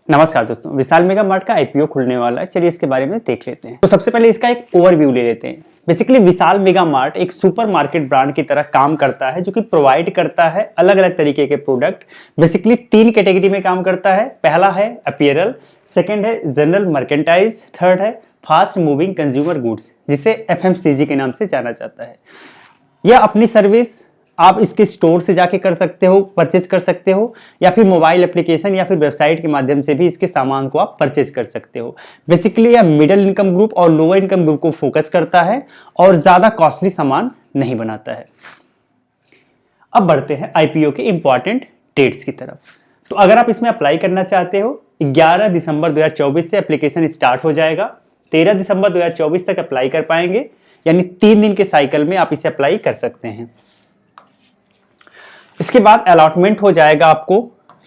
नमस्कार दोस्तों, विशाल mega mart का आईपीओ खुलने वाला है। चलिए इसके बारे में देख लेते हैं। तो सबसे पहले इसका एक ओवरव्यू ले लेते हैं। बेसिकली विशाल मेगा मार्ट एक सुपर मार्केट ब्रांड की तरह काम करता है, जो कि प्रोवाइड करता है अलग अलग तरीके के प्रोडक्ट। बेसिकली 3 कैटेगरी में काम करता है। पहला है अपीयरल, सेकेंड है जनरल मर्केंटाइज, थर्ड है फास्ट मूविंग कंज्यूमर गुड्स, जिसे एफएमसीजी के नाम से जाना जाता है। यह अपनी सर्विस आप इसके स्टोर से जाके कर सकते हो, परचेज कर सकते हो, या फिर मोबाइल एप्लीकेशन या फिर वेबसाइट के माध्यम से भी इसके सामान को आप परचेज कर सकते हो। बेसिकली यह मिडिल इनकम ग्रुप और लोअर इनकम ग्रुप को फोकस करता है और ज्यादा कॉस्टली सामान नहीं बनाता है। अब बढ़ते हैं आईपीओ के इंपॉर्टेंट डेट्स की तरफ। तो अगर आप इसमें अप्लाई करना चाहते हो, 11 दिसंबर 2024 से एप्लीकेशन स्टार्ट हो जाएगा। 13 दिसंबर 2024 तक अप्लाई कर पाएंगे, यानी 3 दिन के साइकिल में आप इसे अप्लाई कर सकते हैं। इसके बाद अलॉटमेंट हो जाएगा आपको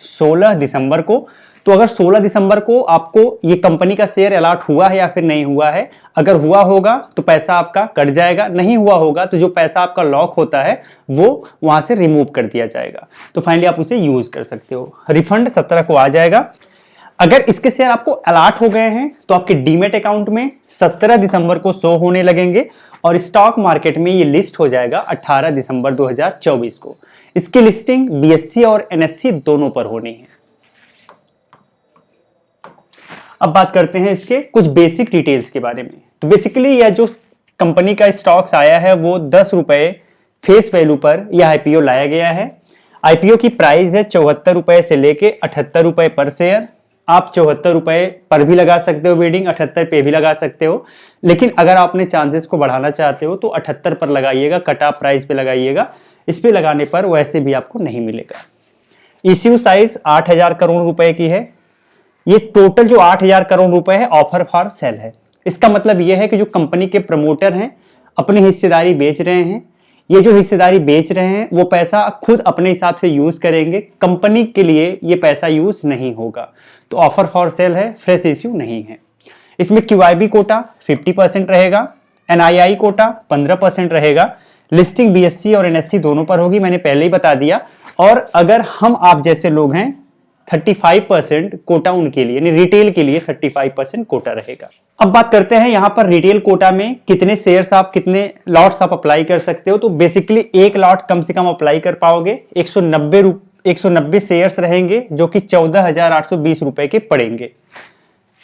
16 दिसंबर को। तो अगर 16 दिसंबर को आपको ये कंपनी का शेयर अलॉट हुआ है या फिर नहीं हुआ है, अगर हुआ होगा तो पैसा आपका कट जाएगा, नहीं हुआ होगा तो जो पैसा आपका लॉक होता है वो वहां से रिमूव कर दिया जाएगा। तो फाइनली आप उसे यूज कर सकते हो। रिफंड 17 को आ जाएगा। अगर इसके शेयर आपको अलॉट हो गए हैं तो आपके डीमेट अकाउंट में 17 दिसंबर को शो होने लगेंगे और स्टॉक मार्केट में ये लिस्ट हो जाएगा 18 दिसंबर 2024 को। इसकी लिस्टिंग बीएससी और एनएससी दोनों पर होनी है। अब बात करते हैं इसके कुछ बेसिक डिटेल्स के बारे में। तो बेसिकली यह जो कंपनी का स्टॉक्स आया है वो 10 रुपए फेस वैल्यू पर यह आईपीओ लाया गया है। आईपीओ की प्राइस है 74 रुपए से लेके 78 रुपए पर शेयर। आप 74 रुपए पर भी लगा सकते हो बिडिंग, 78 पे भी लगा सकते हो, लेकिन अगर आप अपने चांसेस को बढ़ाना चाहते हो तो 78 पर लगाइएगा, कट ऑफ प्राइस पे लगाइएगा। इस पे लगाने पर वैसे भी आपको नहीं मिलेगा। इश्यू साइज 8000 करोड़ रुपए की है। ये टोटल जो 8000 करोड़ रुपए है ऑफर फॉर सेल है। इसका मतलब यह है कि जो कंपनी के प्रमोटर हैं अपनी हिस्सेदारी बेच रहे हैं। ये जो हिस्सेदारी बेच रहे हैं वो पैसा खुद अपने हिसाब से यूज करेंगे, कंपनी के लिए ये पैसा यूज नहीं होगा। तो ऑफर फॉर सेल है, फ्रेश इश्यू नहीं है। इसमें क्यूआईबी कोटा 50% रहेगा, एनआईआई कोटा 15% रहेगा। लिस्टिंग बीएससी और एनएससी दोनों पर होगी, मैंने पहले ही बता दिया। और अगर हम आप जैसे लोग हैं 35% कोटा उनके लिए, यानी रिटेल के लिए 35% कोटा रहेगा। अब बात करते हैं यहाँ पर रिटेल कोटा में कितने शेयर्स आप, कितने लॉट्स आप अप्लाई कर सकते हो। तो बेसिकली एक लॉट कम से कम अप्लाई कर पाओगे। 190 शेयर्स रहेंगे जो कि 14,820 रुपए के पड़ेंगे।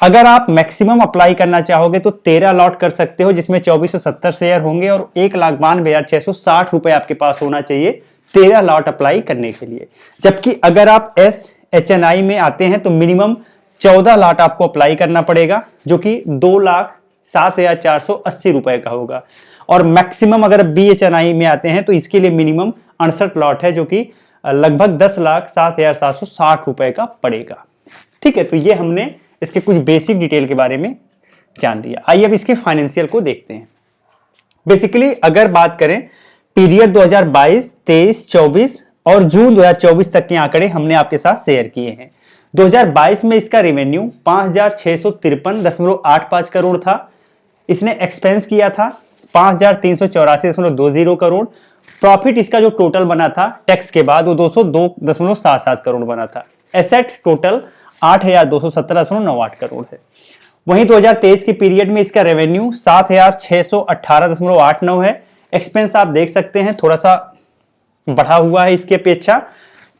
अगर आप मैक्सिमम अप्लाई करना चाहोगे तो 13 लॉट कर सकते हो, जिसमें 2470 शेयर होंगे और 1,92,660 रुपए आपके पास होना चाहिए 13 लॉट अप्लाई करने के लिए। जबकि अगर आप SHNI में आते हैं तो मिनिमम 14 लॉट आपको अप्लाई करना पड़ेगा, जो कि 2,07,480 रुपए का होगा। और मैक्सिमम अगर BHNI में आते हैं तो इसके लिए मिनिमम 68 लॉट है, जो कि लगभग 10,07,760 रुपए का पड़ेगा। ठीक है, तो ये हमने इसके कुछ बेसिक डिटेल के बारे में जान लिया। आइए अब इसके फाइनेंशियल को देखते हैं। बेसिकली अगर बात करें पीरियड 2022, 23, 24 और जून 2024 तक के आंकड़े हमने आपके साथ शेयर किए हैं। 2022 में इसका रेवेन्यू 5,653.85 करोड़ था। इसने एक्सपेंस किया था 5,384.20 करोड़। प्रॉफिट इसका जो टोटल बना था टैक्स के बाद वो 202.77 करोड़ बना था। एसेट टोटल 8,217.98 करोड़ है। वहीं 2023 के पीरियड में इसका रेवेन्यू 7,618.89 है। एक्सपेंस आप देख सकते हैं थोड़ा सा बढ़ा हुआ है इसकी अपेक्षा।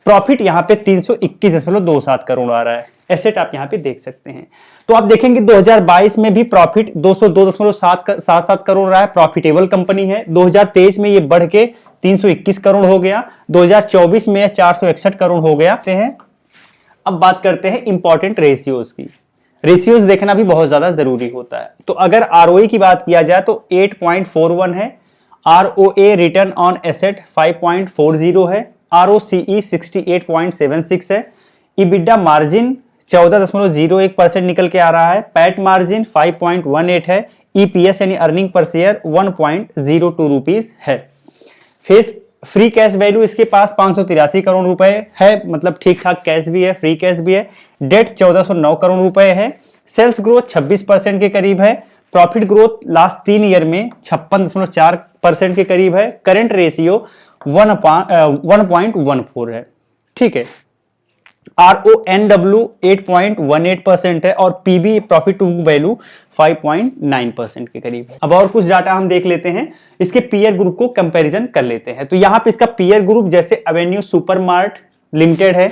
प्रॉफिट यहाँ पे 321.27 करोड़ आ रहा है। एसेट आप यहाँ पे देख सकते हैं। तो आप देखेंगे 2022 में भी प्रॉफिट 202.77 करोड़ रहा है, प्रॉफिटेबल कंपनी है। 2023 में ये बढ़ के 321 करोड़ हो गया। 2024 में 461 करोड़ हो गया हैं। अब बात करते हैं इंपॉर्टेंट रेशियोज की। रेशियोज देखना भी बहुत ज्यादा जरूरी होता है। तो अगर आरओई की बात किया जाए तो 8.41 है, आरओए रिटर्न ऑन एसेट 5.40 है, आरओसीई 68.76 है, ईबिडा मार्जिन 14.01% निकल के आ रहा है, पैट मार्जिन 5.18 है, ईपीएस यानी अर्निंग पर शेयर 1.02 रुपीज है। फ्री कैश वैल्यू इसके पास 583 करोड़ रुपए है, मतलब ठीक ठाक कैश भी है, फ्री कैश भी है। डेट 1409 करोड़ रुपए है। सेल्स ग्रोथ 26% के करीब है। प्रॉफिट ग्रोथ लास्ट 3 ईयर में 56.4% के करीब है। करंट रेशियो 1.14 है। ठीक है, RONW 8.18% है और PB प्रॉफिट टू वैल्यू 5.9% के करीब है। अब और कुछ डाटा हम देख लेते हैं, इसके पीयर ग्रुप को कंपैरिजन कर लेते हैं। तो यहाँ पे इसका पीयर ग्रुप जैसे एवेन्यू सुपरमार्ट लिमिटेड है,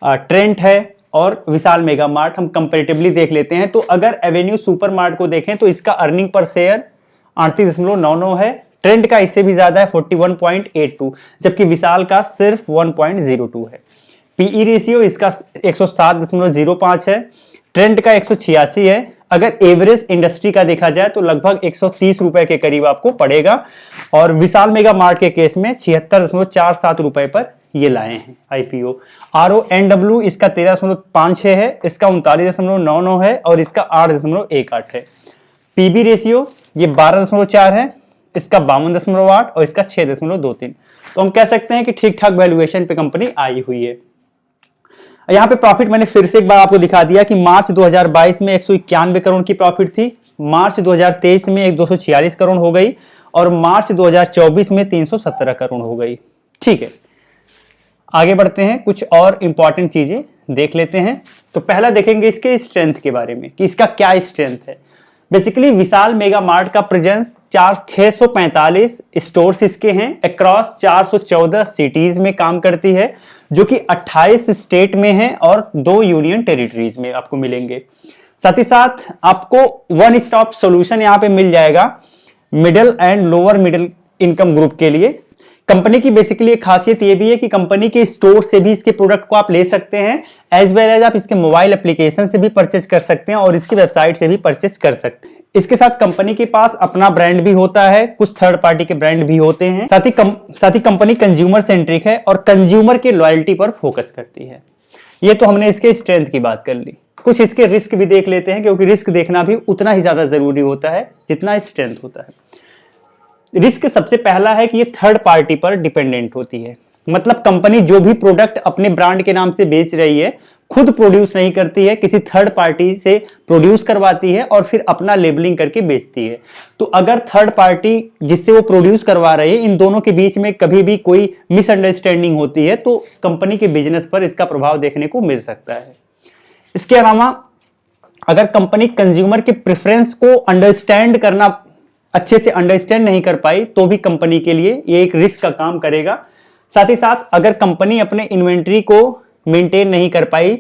ट्रेंट है और विशाल मेगा मार्ट, हम कंपैरेटिवली देख लेते हैं। तो अगर एवेन्यू सुपरमार्ट को देखें तो इसका अर्निंग पर शेयर 38.99 है, ट्रेंड का इससे भी ज्यादा है 41.82, जबकि विशाल का सिर्फ 1.02 है। पीई रेशियो इसका 107.05 है, ट्रेंड का 186 है। अगर एवरेज इंडस्ट्री का देखा जाए तो लगभग 130 रुपए के करीब आपको पड़ेगा और विशाल मेगा मार्ट के केस में 76.47 रुपए पर ये लाए हैं आईपीओ। RONW इसका 13.56 है, इसका 39.99 है और इसका 8.18 है। पीबी रेशियो ये 12.4 है, इसका 52.8 और इसका 6.23। तो हम कह सकते हैं कि ठीक ठाक वैल्यूएशन पे कंपनी आई हुई है। यहाँ पे प्रॉफिट मैंने फिर से एक बार आपको दिखा दिया कि मार्च 2022 में 191 करोड़ की प्रॉफिट थी, मार्च 2023 में 246 करोड़ हो गई और मार्च 2024 में 317 करोड़ हो गई। ठीक है, आगे बढ़ते हैं, कुछ और इंपॉर्टेंट चीजें देख लेते हैं। तो पहला देखेंगे इसके स्ट्रेंथ के बारे में कि इसका क्या स्ट्रेंथ है। बेसिकली विशाल मेगा मार्ट का प्रेजेंस 645 स्टोर्स इसके हैं, अक्रॉस 414 सिटीज में काम करती है, जो कि 28 स्टेट में है और 2 यूनियन टेरिटरीज में आपको मिलेंगे। साथ ही साथ आपको वन स्टॉप सॉल्यूशन यहां पे मिल जाएगा middle and lower middle income group के लिए। कंपनी की बेसिकली एक खासियत ये भी है कि कंपनी के स्टोर से भी इसके प्रोडक्ट को आप ले सकते हैं, एज वेल एज आप इसके मोबाइल एप्लीकेशन से भी परचेज कर सकते हैं और इसकी वेबसाइट से भी परचेज कर सकते हैं। इसके साथ कंपनी के पास अपना ब्रांड भी होता है, कुछ थर्ड पार्टी के ब्रांड भी होते हैं। साथ ही कंपनी कंज्यूमर सेंट्रिक है और कंज्यूमर की लॉयल्टी पर फोकस करती है। ये तो हमने इसके स्ट्रेंथ की बात कर ली, कुछ इसके रिस्क भी देख लेते हैं, क्योंकि रिस्क देखना भी उतना ही ज्यादा जरूरी होता है जितना स्ट्रेंथ होता है। रिस्क सबसे पहला है कि ये थर्ड पार्टी पर डिपेंडेंट होती है, मतलब कंपनी जो भी प्रोडक्ट अपने ब्रांड के नाम से बेच रही है खुद प्रोड्यूस नहीं करती है, किसी थर्ड पार्टी से प्रोड्यूस करवाती है और फिर अपना लेबलिंग करके बेचती है। तो अगर थर्ड पार्टी जिससे वो प्रोड्यूस करवा रही है, इन दोनों के बीच में कभी भी कोई मिसअंडरस्टैंडिंग होती है तो कंपनी के बिजनेस पर इसका प्रभाव देखने को मिल सकता है। इसके अलावा अगर कंपनी कंज्यूमर के प्रेफरेंस को अच्छे से अंडरस्टैंड नहीं कर पाई तो भी कंपनी के लिए ये एक रिस्क का काम करेगा। साथ ही साथ अगर कंपनी अपने इन्वेंट्री को मेंटेन नहीं कर पाई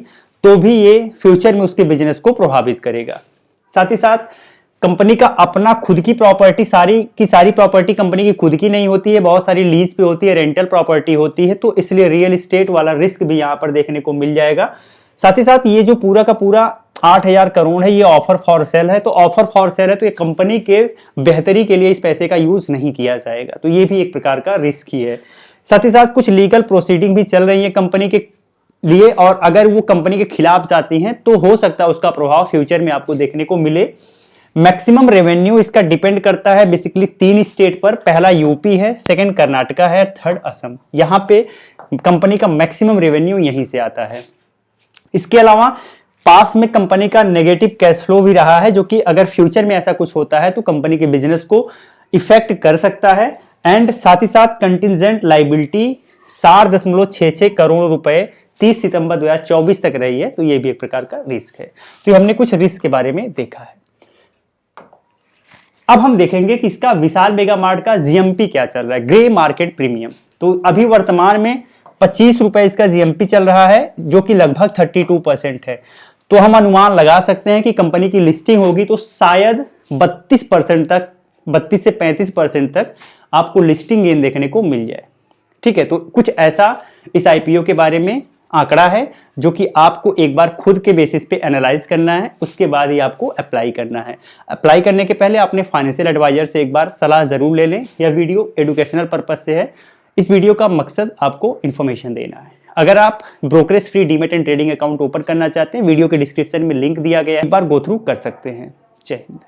तो भी ये फ्यूचर में उसके बिजनेस को प्रभावित करेगा। साथ ही साथ कंपनी का अपना खुद की प्रॉपर्टी, सारी की सारी प्रॉपर्टी कंपनी की खुद की नहीं होती है, बहुत सारी लीज पे होती है, रेंटल प्रॉपर्टी होती है, तो इसलिए रियल एस्टेट वाला रिस्क भी यहाँ पर देखने को मिल जाएगा। साथ ही साथ ये जो पूरा का पूरा 8,000 करोड़ है, ये ऑफर फॉर सेल है, तो ऑफर फॉर सेल है तो ये कंपनी के बेहतरी के लिए इस पैसे का यूज नहीं किया जाएगा, तो ये भी एक प्रकार का रिस्क ही है। साथ ही साथ कुछ लीगल प्रोसीडिंग भी चल रही है कंपनी के लिए, और अगर वो कंपनी के खिलाफ जाती हैं तो हो सकता है उसका प्रभाव फ्यूचर में आपको देखने को मिले। मैक्सिमम रेवेन्यू इसका डिपेंड करता है बेसिकली 3 स्टेट पर, पहला यूपी है, सेकंड कर्नाटका है, थर्ड असम। यहां पे कंपनी का मैक्सिमम रेवेन्यू यहीं से आता है। इसके अलावा पास में कंपनी का नेगेटिव कैश फ्लो भी रहा है, जो कि अगर फ्यूचर में ऐसा कुछ होता है तो कंपनी के बिजनेस को इफेक्ट कर सकता है। एंड साथ ही साथ कंटिजेंट लाइबिलिटी 7.66 करोड़ रुपए 30 सितंबर 2024 तक रही है, तो ये भी एक प्रकार का रिस्क है। तो हमने कुछ रिस्क के बारे में देखा है। अब हम देखेंगे कि इसका विशाल मेगा मार्ट का जीएमपी क्या चल रहा है, ग्रे मार्केट प्रीमियम। तो अभी वर्तमान में 25 रुपए इसका जीएमपी चल रहा है, जो कि लगभग 32% है। तो हम अनुमान लगा सकते हैं कि कंपनी की लिस्टिंग होगी तो शायद 32% तक, 32 से 35% तक आपको लिस्टिंग गेन देखने को मिल जाए। ठीक है, तो कुछ ऐसा इस आईपीओ के बारे में आंकड़ा है, जो कि आपको एक बार खुद के बेसिस पे एनालाइज करना है, उसके बाद ही आपको अप्लाई करना है। अप्लाई करने के पहले अपने फाइनेंशियल एडवाइजर से एक बार सलाह जरूर ले लें। यह वीडियो एजुकेशनल पर्पज से है, इस वीडियो का मकसद आपको इन्फॉर्मेशन देना है। अगर आप brokerage free demat and trading account open करना चाहते हैं, वीडियो के डिस्क्रिप्शन में लिंक दिया गया है, एक बार गो थ्रू कर सकते हैं। जय हिंद।